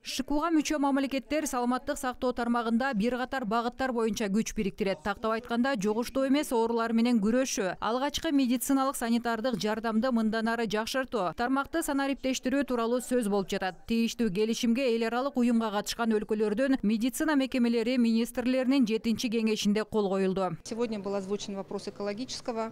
ШКУга мүчө мамлекеттер саламаттык сактоо тармагында бир катар багыттар боюнча күч бириктирет. Тактап айтканда, жугуштуу эмес оорулар менен күрөшүү, алгачкы медициналык санитардык жардамды мындан ары жакшыртуу, тармакты санариптештирүү тууралуу сөз болуп жатат. Тийиштүү келишимге эл аралык уюмга катышкан өлкөлөрдүн медицина мекемелери министрлеринин 7-чи кеңешинде кол коюлду. Сегодня был озвучен вопрос экологического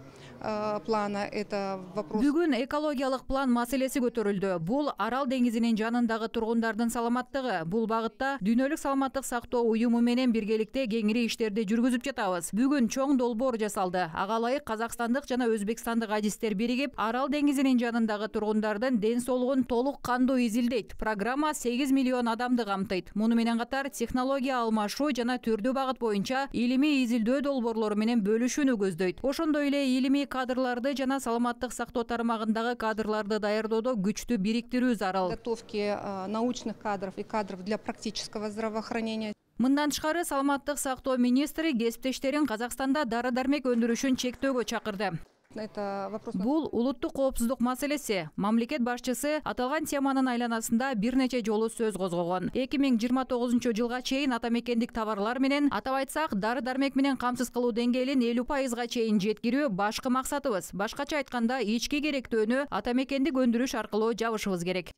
плана. Это вопрос. Бүгүн экологиялык план маселеси көтөрүлдү. Бул Арал деңизинин жанындагы тургундардын саламаттыгы. Бул багытта Дүйнөлүк саламаттык сактоо уюму менен биргеликте кеңири иштерди жүргүзүп жатабыз. Бүгүн чоң долбоор жасалды. Ага ылайык казакстандык жана өзбекстандык адистер биригип, Арал деңизинин жанындагы тургундардын ден соолугун толук кандуу изилдейт. Программа 8 миллион адамды камтыйт. Муну менен катар технология алмашуу жана түрдүү багыт боюнча илимий изилдөө долбоорлору менен бөлүшүүнү көздөйт. Ошондой эле илимий кадрларды жана саламаттык сактоо тармагындагы кадрларды даярдоодо күчтүү бириктирүү зарыл. Готовки научных кадров и кадров для практического здравоохранения. Мындан тышкары саламаттык сактоо министри кесиптештерин Казакстанда дары-дармек өндүрүшүн чектөөгө чакырды. Это вопрос. Бул улуттук коопсуздук маселеси. Мамлекет башчысы аталган теманын айланасында бир нече жолу сөз козгогон. 2029-жылга чейин атамекендик товарлар менен, атап айтсак, дары-дармек менен камсыз кылуу деңгээлин 50%га чейин жеткирүү башкы максатыбыз. Башкача айтканда, ички керектөөнү атамекендик өндүрүш аркылуу жабышыбыз керек.